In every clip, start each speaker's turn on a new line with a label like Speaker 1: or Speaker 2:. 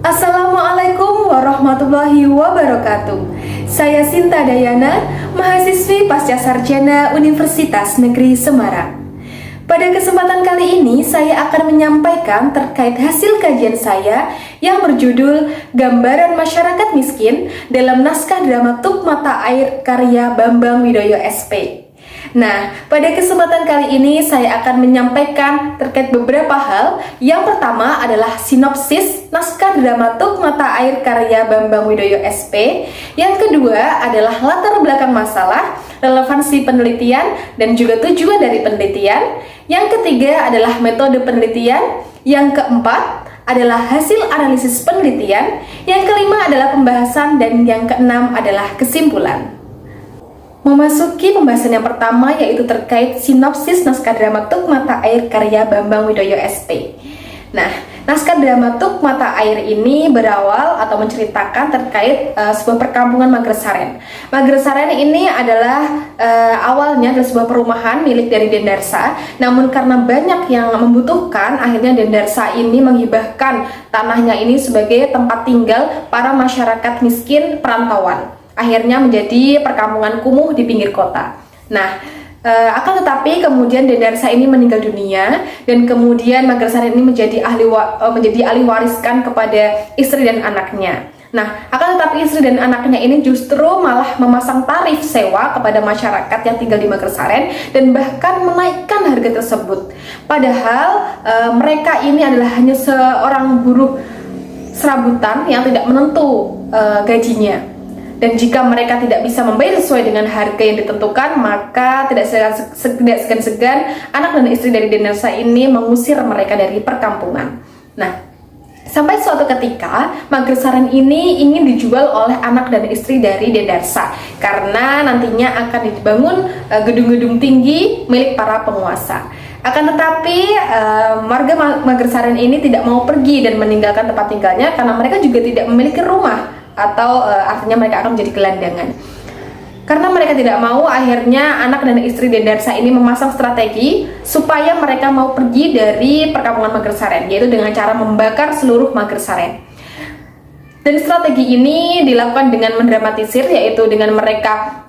Speaker 1: Assalamualaikum warahmatullahi wabarakatuh. Saya Sinta Dayana, mahasiswi Pasca Sarjana Universitas Negeri Semarang. Pada kesempatan kali ini, saya akan menyampaikan terkait hasil kajian saya yang berjudul Gambaran Masyarakat Miskin dalam naskah dramaturg Mata Air karya Bambang Widoyo SP. Nah, pada kesempatan kali ini saya akan menyampaikan terkait beberapa hal. Yang pertama adalah sinopsis naskah dramaturg Mata Air karya Bambang Widoyo SP. Yang kedua adalah latar belakang masalah, relevansi penelitian, dan juga tujuan dari penelitian. Yang ketiga adalah metode penelitian. Yang keempat adalah hasil analisis penelitian. Yang kelima adalah pembahasan, dan yang keenam adalah kesimpulan. Memasuki pembahasan yang pertama, yaitu terkait sinopsis naskah dramaturg Mata Air karya Bambang Widoyo SP. Nah, naskah dramaturg Mata Air ini berawal atau menceritakan terkait sebuah perkampungan Magersaren. Magersaren ini adalah awalnya adalah sebuah perumahan milik dari Dendarsa. Namun karena banyak yang membutuhkan, akhirnya Dendarsa ini menghibahkan tanahnya ini sebagai tempat tinggal para masyarakat miskin perantauan. Akhirnya menjadi perkampungan kumuh di pinggir kota. Nah, akan tetapi kemudian Dendarsa ini meninggal dunia, dan kemudian Magersaren ini menjadi ahli wariskan kepada istri dan anaknya. Nah, akan tetapi istri dan anaknya ini justru malah memasang tarif sewa kepada masyarakat yang tinggal di Magersaren dan bahkan menaikkan harga tersebut. Padahal mereka ini adalah hanya seorang buruh serabutan yang tidak menentu gajinya. Dan jika mereka tidak bisa membayar sesuai dengan harga yang ditentukan, maka tidak segan-segan anak dan istri dari Dendarsa ini mengusir mereka dari perkampungan. Nah, sampai suatu ketika Magersaren ini ingin dijual oleh anak dan istri dari Dendarsa karena nantinya akan dibangun gedung-gedung tinggi milik para penguasa. Akan tetapi warga Magersaren ini tidak mau pergi dan meninggalkan tempat tinggalnya karena mereka juga tidak memiliki rumah, atau artinya mereka akan menjadi gelandangan. Karena mereka tidak mau, akhirnya anak dan istri Dendarsa ini memasang strategi supaya mereka mau pergi dari perkampungan Magersaren, yaitu dengan cara membakar seluruh Magersaren. Dan strategi ini dilakukan dengan mendramatisir, yaitu dengan mereka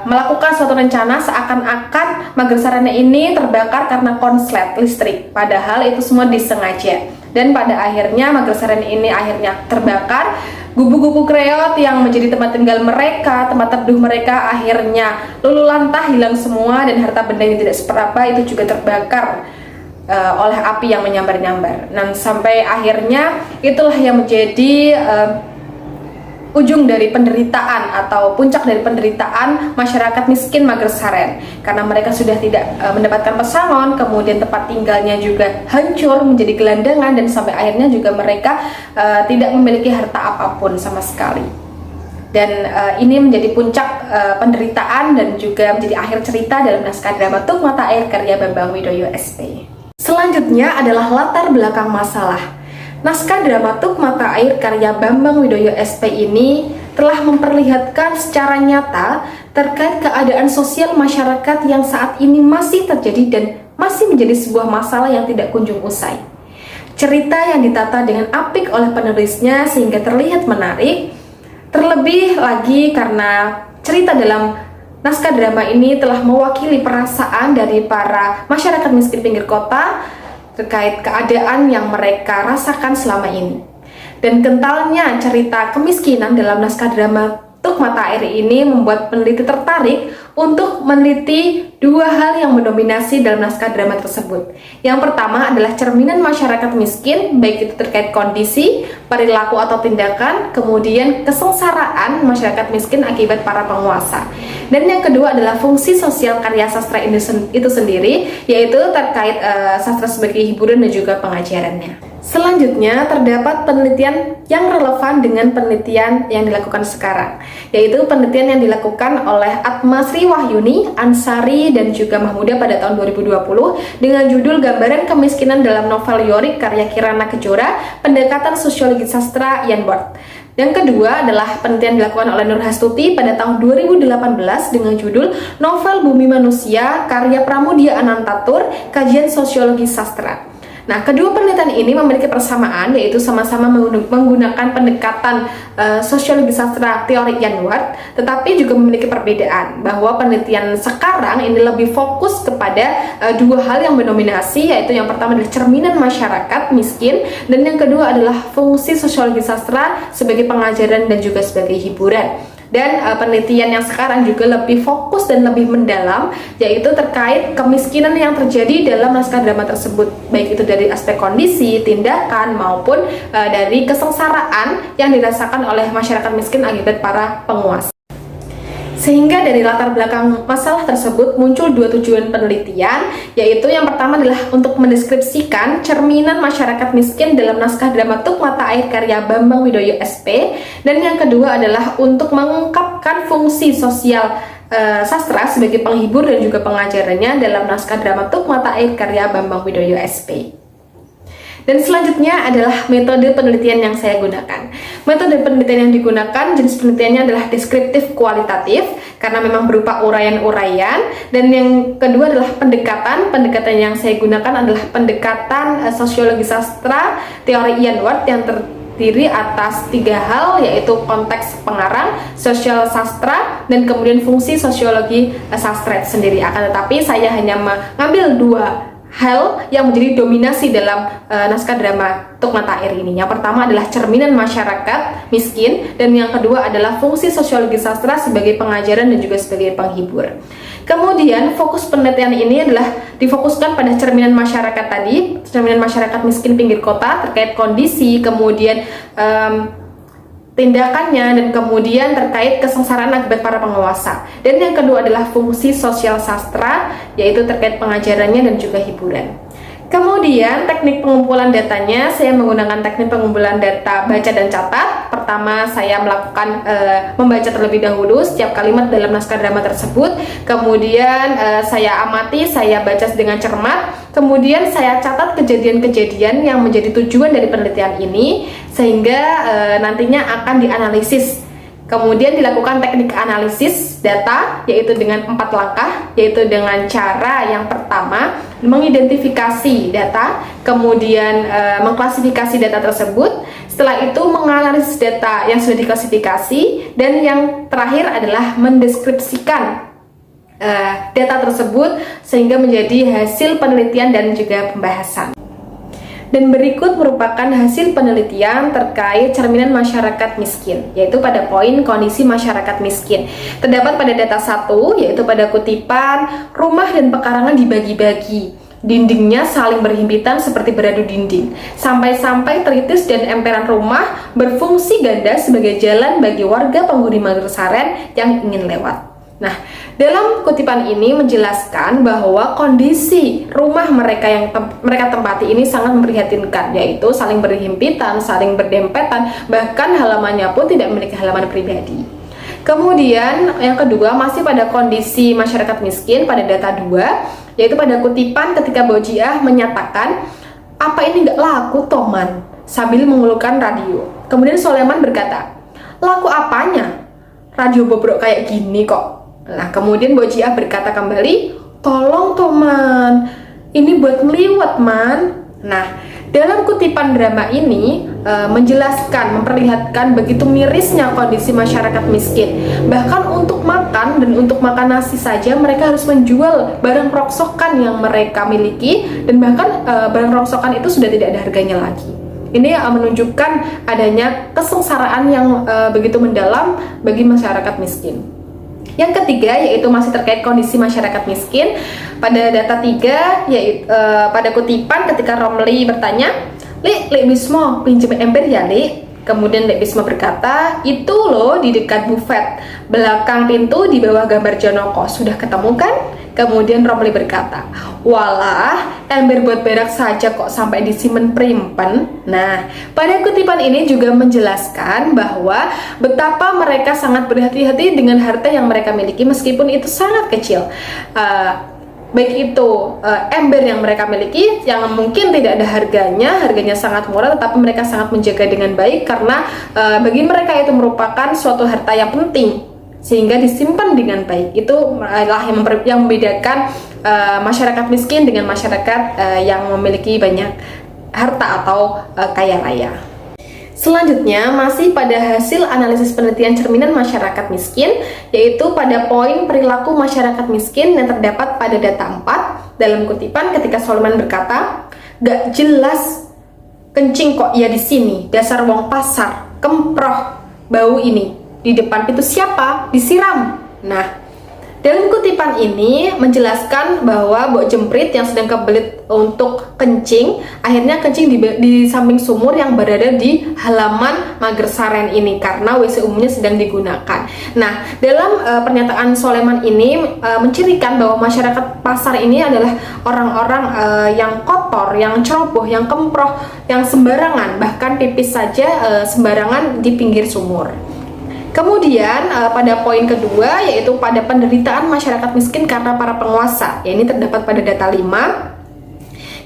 Speaker 1: melakukan suatu rencana seakan-akan Magersaren ini terbakar karena konslet listrik, padahal itu semua disengaja. Dan pada akhirnya Magersaren ini akhirnya terbakar. Gubuk-gubuk reot yang menjadi tempat tinggal mereka, tempat teduh mereka, akhirnya luluh lantah, hilang semua, dan harta benda yang tidak seberapa itu juga terbakar oleh api yang menyambar-nyambar. Dan sampai akhirnya itulah yang menjadi ujung dari penderitaan atau puncak dari penderitaan masyarakat miskin Magersaren, karena mereka sudah tidak mendapatkan pesangon, kemudian tempat tinggalnya juga hancur menjadi gelandangan, dan sampai akhirnya juga mereka tidak memiliki harta apapun sama sekali. Dan ini menjadi puncak penderitaan dan juga menjadi akhir cerita dalam naskah dramaturg Mata Air karya Bambang Widoyo SP. Selanjutnya adalah latar belakang masalah. Naskah dramaturg Mata Air karya Bambang Widoyo SP ini telah memperlihatkan secara nyata terkait keadaan sosial masyarakat yang saat ini masih terjadi dan masih menjadi sebuah masalah yang tidak kunjung usai. Cerita yang ditata dengan apik oleh penulisnya sehingga terlihat menarik, terlebih lagi karena cerita dalam naskah drama ini telah mewakili perasaan dari para masyarakat miskin pinggir kota terkait keadaan yang mereka rasakan selama ini. Dan kentalnya cerita kemiskinan dalam naskah dramaturg Mata Air ini membuat peneliti tertarik untuk meneliti dua hal yang mendominasi dalam naskah drama tersebut. Yang pertama adalah cerminan masyarakat miskin, baik itu terkait kondisi, perilaku atau tindakan, kemudian kesengsaraan masyarakat miskin akibat para penguasa. Dan yang kedua adalah fungsi sosial karya sastra itu sendiri, yaitu terkait sastra sebagai hiburan dan juga pengajarannya. Selanjutnya terdapat penelitian yang relevan dengan penelitian yang dilakukan sekarang, yaitu penelitian yang dilakukan oleh Atma Sri Wahyuni, Ansari, dan juga Mahmuda pada tahun 2020 dengan judul Gambaran Kemiskinan dalam Novel Yorik karya Kirana Kejora, Pendekatan Sosiologi Sastra Ian Ward. Yang kedua adalah penelitian dilakukan oleh Nur Hastuti pada tahun 2018 dengan judul Novel Bumi Manusia karya Pramudia Anantatur, Kajian Sosiologi Sastra. Nah, kedua penelitian ini memiliki persamaan, yaitu sama-sama menggunakan pendekatan sosiologi sastra teori Ian Ward, tetapi juga memiliki perbedaan, bahwa penelitian sekarang ini lebih fokus kepada dua hal yang mendominasi, yaitu yang pertama adalah cerminan masyarakat miskin, dan yang kedua adalah fungsi sosiologi sastra sebagai pengajaran dan juga sebagai hiburan. Dan penelitian yang sekarang juga lebih fokus dan lebih mendalam, yaitu terkait kemiskinan yang terjadi dalam naskah drama tersebut, baik itu dari aspek kondisi, tindakan, maupun dari kesengsaraan yang dirasakan oleh masyarakat miskin akibat para penguasa. Sehingga dari latar belakang masalah tersebut muncul dua tujuan penelitian, yaitu yang pertama adalah untuk mendeskripsikan cerminan masyarakat miskin dalam naskah drama Tuk Mata Air karya Bambang Widoyo SP, dan yang kedua adalah untuk mengungkapkan fungsi sosial sastra sebagai penghibur dan juga pengajarannya dalam naskah drama Tuk Mata Air karya Bambang Widoyo SP. Dan selanjutnya adalah metode penelitian yang saya gunakan. Metode penelitian yang digunakan, jenis penelitiannya adalah deskriptif kualitatif, karena memang berupa uraian-uraian. Dan yang kedua adalah pendekatan. Pendekatan yang saya gunakan adalah pendekatan sosiologi sastra teori Ian Ward yang terdiri atas tiga hal, yaitu konteks pengarang, sosial sastra, dan kemudian fungsi sosiologi sastra itu sendiri. Akan tetapi saya hanya mengambil dua hal yang menjadi dominasi dalam naskah drama Tuk Mata Air ini. Yang pertama adalah cerminan masyarakat miskin, dan yang kedua adalah fungsi sosiologi sastra sebagai pengajaran dan juga sebagai penghibur. Kemudian fokus penelitian ini adalah difokuskan pada cerminan masyarakat tadi, cerminan masyarakat miskin pinggir kota terkait kondisi, kemudian tindakannya, dan kemudian terkait kesengsaraan akibat para penguasa. Dan yang kedua adalah fungsi sosial sastra, yaitu terkait pengajarannya dan juga hiburan. Kemudian teknik pengumpulan datanya, saya menggunakan teknik pengumpulan data baca dan catat. Pertama, saya melakukan membaca terlebih dahulu setiap kalimat dalam naskah drama tersebut. Kemudian saya amati, saya baca dengan cermat. Kemudian saya catat kejadian-kejadian yang menjadi tujuan dari penelitian ini, sehingga nantinya akan dianalisis. Kemudian dilakukan teknik analisis data, yaitu dengan 4 langkah, yaitu dengan cara yang pertama mengidentifikasi data, kemudian mengklasifikasi data tersebut, setelah itu menganalisis data yang sudah diklasifikasi, dan yang terakhir adalah mendeskripsikan data tersebut sehingga menjadi hasil penelitian dan juga pembahasan. Dan berikut merupakan hasil penelitian terkait cerminan masyarakat miskin, yaitu pada poin kondisi masyarakat miskin. Terdapat pada data 1, yaitu pada kutipan rumah dan pekarangan dibagi-bagi, dindingnya saling berhimpitan seperti beradu dinding, sampai-sampai teritis dan emperan rumah berfungsi ganda sebagai jalan bagi warga penghuni Magersaren yang ingin lewat. Nah, dalam kutipan ini menjelaskan bahwa kondisi rumah mereka yang mereka tempati ini sangat memprihatinkan, yaitu saling berhimpitan, saling berdempetan, bahkan halamannya pun tidak memiliki halaman pribadi. Kemudian yang kedua masih pada kondisi masyarakat miskin pada data 2, yaitu pada kutipan ketika Bojiah menyatakan, "Apa ini nggak laku Toman?" sambil mengeluhkan radio. Kemudian Soleman berkata, "Laku apanya? Radio bobrok kayak gini kok." Nah, kemudian Bojiah berkata kembali, "Tolong Toman, ini buat ngeliwat man." Nah, dalam kutipan drama ini menjelaskan, memperlihatkan begitu mirisnya kondisi masyarakat miskin. Bahkan untuk makan dan untuk makan nasi saja mereka harus menjual barang rongsokan yang mereka miliki, dan bahkan barang rongsokan itu sudah tidak ada harganya lagi. Ini menunjukkan adanya kesengsaraan yang begitu mendalam bagi masyarakat miskin. Yang ketiga yaitu masih terkait kondisi masyarakat miskin. Pada data 3 yaitu pada kutipan ketika Romli bertanya, Lek Bismo pinjem ember ya Lek?" Kemudian Lek Bismo berkata, "Itu loh di dekat bufet, belakang pintu di bawah gambar Janoko. Sudah ketemu kan?" Kemudian Romli berkata, "Walah, ember buat berak saja kok sampai disimpen primpen." Nah, pada kutipan ini juga menjelaskan bahwa betapa mereka sangat berhati-hati dengan harta yang mereka miliki meskipun itu sangat kecil. Baik itu ember yang mereka miliki yang mungkin tidak ada harganya sangat murah, tetapi mereka sangat menjaga dengan baik karena bagi mereka itu merupakan suatu harta yang penting, sehingga disimpan dengan baik. Itu adalah yang membedakan masyarakat miskin dengan masyarakat yang memiliki banyak harta atau kaya raya. Selanjutnya, masih pada hasil analisis penelitian cerminan masyarakat miskin, yaitu pada poin perilaku masyarakat miskin yang terdapat pada data 4 dalam kutipan ketika Solomon berkata, "Gak jelas kencing kok ya di sini, dasar wong pasar, kemproh, bau ini, di depan pintu siapa? Disiram." Nah, dalam kutipan ini menjelaskan bahwa Mbok Jemprit yang sedang kebelit untuk kencing, akhirnya kencing di samping sumur yang berada di halaman Magersaren ini karena WC umumnya sedang digunakan. Nah, dalam pernyataan Soleman ini mencirikan bahwa masyarakat pasar ini adalah orang-orang yang kotor, yang ceroboh, yang kemproh, yang sembarangan, bahkan pipis saja sembarangan di pinggir sumur. Kemudian pada poin kedua, yaitu pada penderitaan masyarakat miskin karena para penguasa, ya ini terdapat pada data 5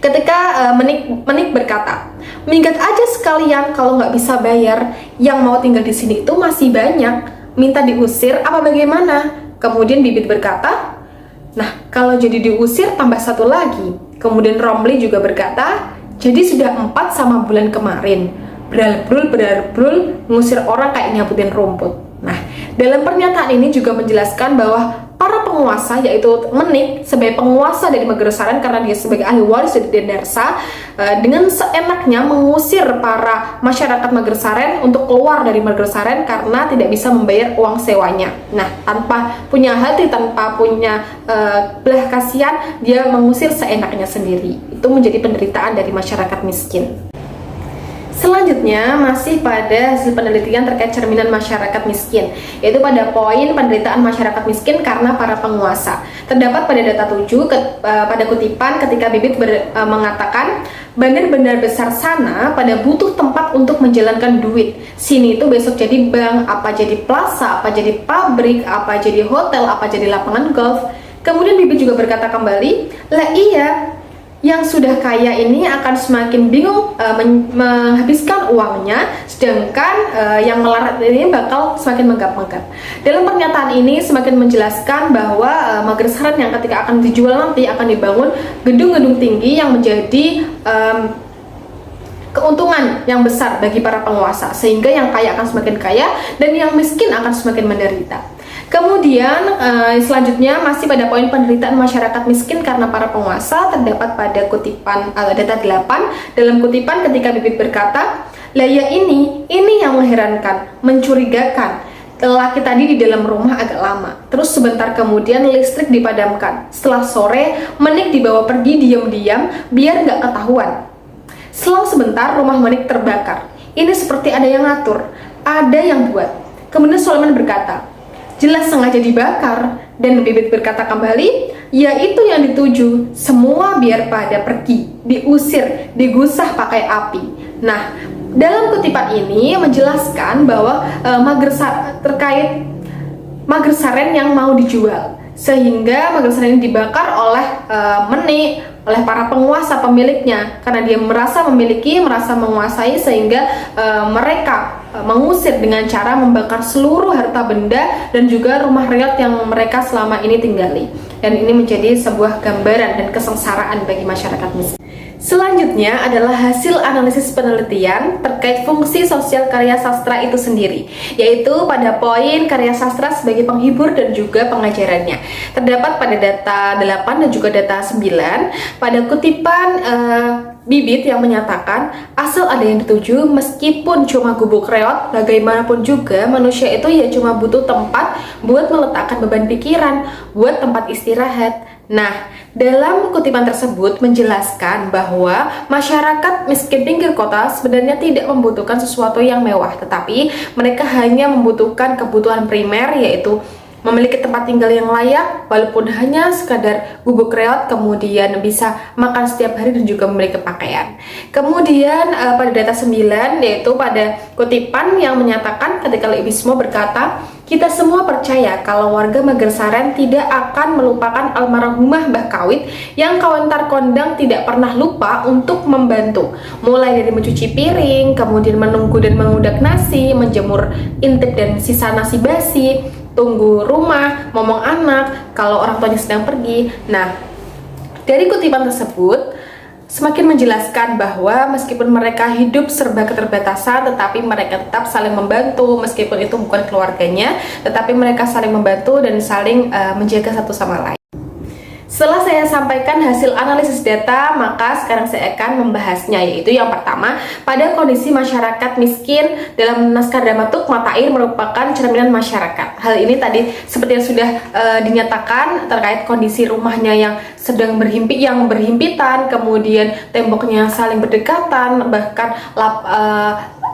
Speaker 1: ketika Menik berkata, "Minggat aja sekalian kalau nggak bisa bayar, yang mau tinggal di sini itu masih banyak, minta diusir apa bagaimana?" Kemudian Bibit berkata, "Nah, kalau jadi diusir tambah satu lagi." Kemudian Romli juga berkata, "Jadi sudah 4 sama bulan kemarin, berarbrul ngusir orang kayak nyabutin rumput." Nah, dalam pernyataan ini juga menjelaskan bahwa para penguasa, yaitu Menik sebagai penguasa dari Magersaren karena dia sebagai ahli waris dari Dendarsa, dengan seenaknya mengusir para masyarakat Magersaren untuk keluar dari Magersaren karena tidak bisa membayar uang sewanya. Nah, tanpa punya hati, tanpa punya belah kasihan, dia mengusir seenaknya sendiri. Itu menjadi penderitaan dari masyarakat miskin. Selanjutnya, masih pada hasil penelitian terkait cerminan masyarakat miskin, yaitu pada poin penderitaan masyarakat miskin karena para penguasa. Terdapat pada data 7 pada kutipan ketika Bibit mengatakan, "Bandar-bandar besar sana pada butuh tempat untuk menjalankan duit. Sini itu besok jadi bank, apa jadi plaza, apa jadi pabrik, apa jadi hotel, apa jadi lapangan golf." Kemudian Bibit juga berkata kembali, "Lah iya, yang sudah kaya ini akan semakin bingung menghabiskan uangnya, sedangkan yang melarat ini bakal semakin menggap-menggap." Dalam pernyataan ini semakin menjelaskan bahwa Magersaren yang ketika akan dijual nanti akan dibangun gedung-gedung tinggi yang menjadi keuntungan yang besar bagi para penguasa, sehingga yang kaya akan semakin kaya dan yang miskin akan semakin menderita. Kemudian selanjutnya masih pada poin penderitaan masyarakat miskin karena para penguasa, terdapat pada kutipan data 8 dalam kutipan ketika Bibit berkata, "Lah ya ini yang mengherankan, mencurigakan. Lelaki tadi di dalam rumah agak lama, terus sebentar kemudian listrik dipadamkan. Setelah sore Menik dibawa pergi diam-diam biar nggak ketahuan. Selang sebentar rumah Menik terbakar. Ini seperti ada yang ngatur, ada yang buat." Kemudian Solomon berkata, "Jelas sengaja dibakar." Dan Bibit berkata kembali, "Ya itu yang dituju, semua biar pada pergi, diusir, digusah pakai api." Nah, dalam kutipan ini menjelaskan bahwa terkait Magersaren yang mau dijual, sehingga Magersaren ini dibakar oleh Menik, oleh para penguasa pemiliknya, karena dia merasa memiliki, merasa menguasai, sehingga mereka mengusir dengan cara membakar seluruh harta benda dan juga rumah rakyat yang mereka selama ini tinggali. Dan ini menjadi sebuah gambaran dan kesengsaraan bagi masyarakat miskin. Selanjutnya adalah hasil analisis penelitian terkait fungsi sosial karya sastra itu sendiri, yaitu pada poin karya sastra sebagai penghibur dan juga pengajarannya. Terdapat pada data 8 dan juga data 9 pada kutipan Bibit yang menyatakan, "Asal ada yang dituju, meskipun cuma gubuk reot, bagaimanapun juga manusia itu ya cuma butuh tempat buat meletakkan beban pikiran, buat tempat istirahat." Nah, dalam kutipan tersebut menjelaskan bahwa masyarakat miskin pinggir kota sebenarnya tidak membutuhkan sesuatu yang mewah, tetapi mereka hanya membutuhkan kebutuhan primer, yaitu memiliki tempat tinggal yang layak, walaupun hanya sekadar gubuk reot, kemudian bisa makan setiap hari dan juga memiliki pakaian. Kemudian pada data 9, yaitu pada kutipan yang menyatakan ketika Leibismo berkata, "Kita semua percaya kalau warga Magersaren tidak akan melupakan almarhumah Mbah Kawit yang kawentar kondang tidak pernah lupa untuk membantu, mulai dari mencuci piring, kemudian menunggu dan mengudak nasi, menjemur intip dan sisa nasi basi, tunggu rumah, ngomong anak, kalau orang tuanya sedang pergi." Nah, Dari kutipan tersebut semakin menjelaskan bahwa meskipun mereka hidup serba keterbatasan, tetapi mereka tetap saling membantu, meskipun itu bukan keluarganya, tetapi mereka saling membantu dan saling menjaga satu sama lain. Setelah saya sampaikan hasil analisis data, maka sekarang saya akan membahasnya, yaitu yang pertama, pada kondisi masyarakat miskin dalam naskah drama Tuk Mata Air merupakan cerminan masyarakat. Hal ini tadi seperti yang sudah dinyatakan terkait kondisi rumahnya yang sedang berhimpitan, kemudian temboknya saling berdekatan, bahkan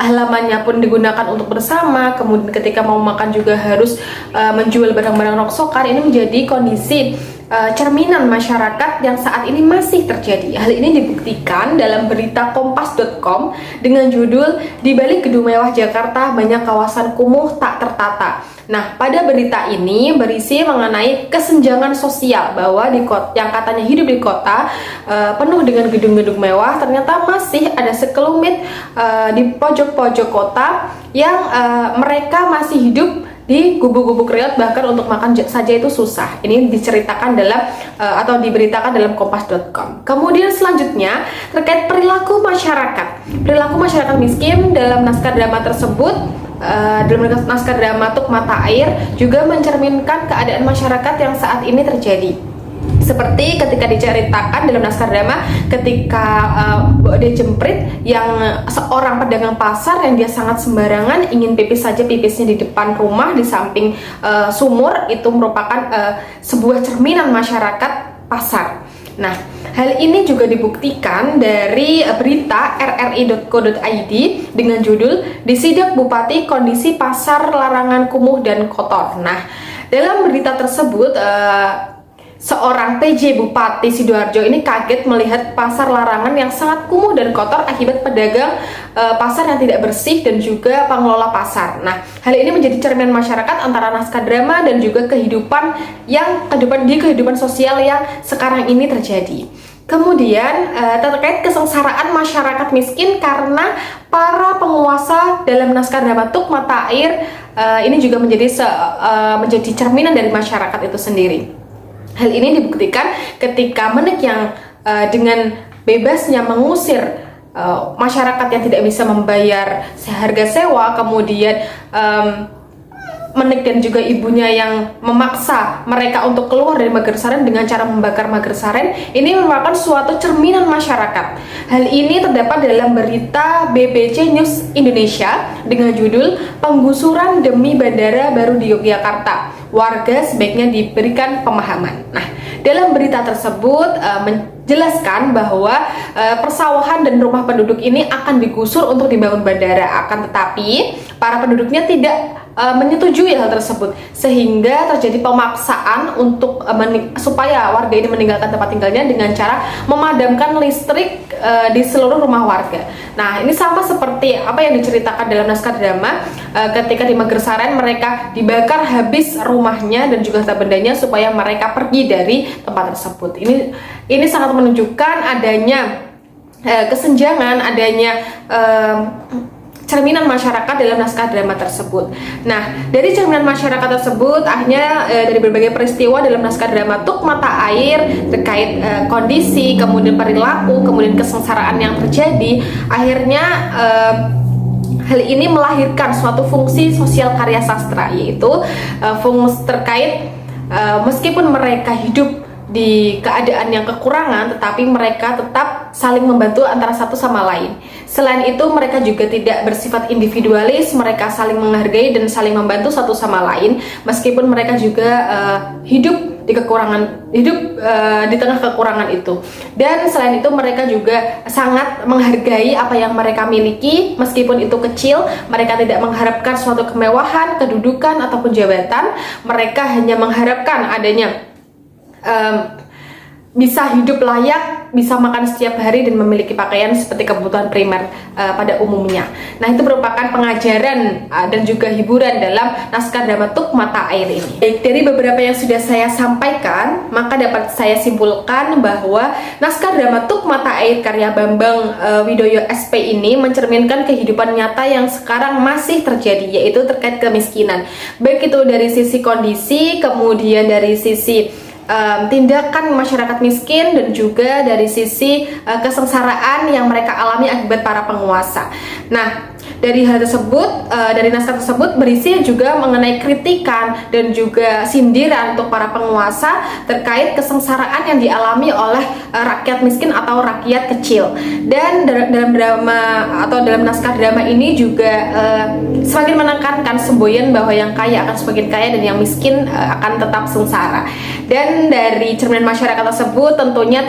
Speaker 1: halamannya pun digunakan untuk bersama, kemudian ketika mau makan juga harus menjual barang-barang rongsokan. Ini menjadi kondisi cerminan masyarakat yang saat ini masih terjadi. Hal ini dibuktikan dalam berita kompas.com dengan judul "Di balik gedung mewah Jakarta banyak kawasan kumuh tak tertata". Nah, pada berita ini berisi mengenai kesenjangan sosial, bahwa di kota yang katanya hidup di kota penuh dengan gedung-gedung mewah, ternyata masih ada sekelumit di pojok-pojok kota yang mereka masih hidup di gubuk-gubuk reot, bahkan untuk makan saja itu susah. Ini diceritakan dalam atau diberitakan dalam kompas.com. Kemudian selanjutnya terkait perilaku masyarakat miskin dalam naskah drama tersebut. Dalam naskah drama Tuk Mata Air juga mencerminkan keadaan masyarakat yang saat ini terjadi. Seperti ketika diceritakan dalam naskah drama, ketika Bode Jemprit yang seorang pedagang pasar yang dia sangat sembarangan, ingin pipis saja pipisnya di depan rumah di samping sumur, itu merupakan sebuah cerminan masyarakat pasar. Nah, hal ini juga dibuktikan dari berita rri.co.id dengan judul "Disidak Bupati Kondisi Pasar Larangan Kumuh dan Kotor". Nah, dalam berita tersebut seorang PJ Bupati Sidoarjo ini kaget melihat pasar larangan yang sangat kumuh dan kotor akibat pedagang pasar yang tidak bersih dan juga pengelola pasar. Nah, hal ini menjadi cerminan masyarakat antara naskah drama dan juga kehidupan sosial yang sekarang ini terjadi. Kemudian terkait kesengsaraan masyarakat miskin karena para penguasa dalam naskah drama Tuk Mata Air, ini juga menjadi cerminan dari masyarakat itu sendiri. Hal ini dibuktikan ketika Menek yang dengan bebasnya mengusir masyarakat yang tidak bisa membayar harga sewa, kemudian Menek dan juga ibunya yang memaksa mereka untuk keluar dari Magersaren dengan cara membakar Magersaren. Ini merupakan suatu cerminan masyarakat. Hal ini terdapat dalam berita BBC News Indonesia dengan judul "Penggusuran Demi Bandara Baru di Yogyakarta. Warga sebaiknya diberikan pemahaman". Nah, dalam berita tersebut menjelaskan bahwa persawahan dan rumah penduduk ini akan digusur untuk dibangun bandara. Akan tetapi para penduduknya tidak menyetujui hal tersebut, sehingga terjadi pemaksaan untuk supaya warga ini meninggalkan tempat tinggalnya dengan cara memadamkan listrik di seluruh rumah warga. Nah, ini sama seperti apa yang diceritakan dalam naskah drama, ketika di Magersaren mereka dibakar habis rumahnya dan juga harta bendanya supaya mereka pergi dari tempat tersebut. Ini sangat menunjukkan adanya kesenjangan, adanya cerminan masyarakat dalam naskah drama tersebut. Nah, dari cerminan masyarakat tersebut, akhirnya dari berbagai peristiwa dalam naskah drama Tuk Mata Air terkait kondisi, kemudian perilaku, kemudian kesengsaraan yang terjadi, akhirnya hal ini melahirkan suatu fungsi sosial karya sastra, yaitu fungsi terkait meskipun mereka hidup di keadaan yang kekurangan, tetapi mereka tetap saling membantu antara satu sama lain. Selain itu, mereka juga tidak bersifat individualis, mereka saling menghargai dan saling membantu satu sama lain, meskipun mereka juga hidup di tengah kekurangan itu. Dan selain itu, mereka juga sangat menghargai apa yang mereka miliki, meskipun itu kecil. Mereka tidak mengharapkan suatu kemewahan, kedudukan ataupun jabatan. Mereka hanya mengharapkan adanya bisa hidup layak, bisa makan setiap hari, dan memiliki pakaian seperti kebutuhan primer pada umumnya. Nah, itu merupakan pengajaran dan juga hiburan dalam naskah drama Tuk Mata Air ini. Baik, dari beberapa yang sudah saya sampaikan, maka dapat saya simpulkan bahwa naskah drama Tuk Mata Air karya Bambang Widoyo SP ini mencerminkan kehidupan nyata yang sekarang masih terjadi, yaitu terkait kemiskinan. Baik itu dari sisi kondisi, kemudian dari sisi tindakan masyarakat miskin dan juga dari sisi kesengsaraan yang mereka alami akibat para penguasa. Nah, dari hal tersebut, dari naskah tersebut berisi juga mengenai kritikan dan juga sindiran untuk para penguasa terkait kesengsaraan yang dialami oleh rakyat miskin atau rakyat kecil. Dan dalam drama atau dalam naskah drama ini juga semakin menekankan semboyan bahwa yang kaya akan semakin kaya dan yang miskin akan tetap sengsara. Dan dari cerminan masyarakat tersebut tentunya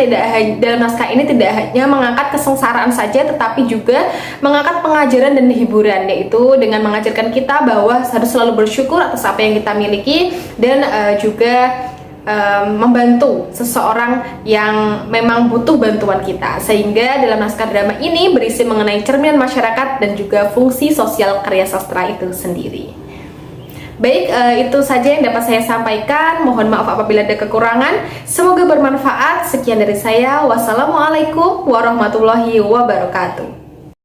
Speaker 1: dalam naskah ini tidak hanya mengangkat kesengsaraan saja, tetapi juga mengangkat pengajaran dan hiburan, yaitu dengan mengajarkan kita bahwa harus selalu bersyukur atas apa yang kita miliki dan juga membantu seseorang yang memang butuh bantuan kita. Sehingga dalam naskah drama ini berisi mengenai cerminan masyarakat dan juga fungsi sosial karya sastra itu sendiri. Baik, itu saja yang dapat saya sampaikan. Mohon maaf apabila ada kekurangan. Semoga bermanfaat. Sekian dari saya. Wassalamualaikum warahmatullahi wabarakatuh.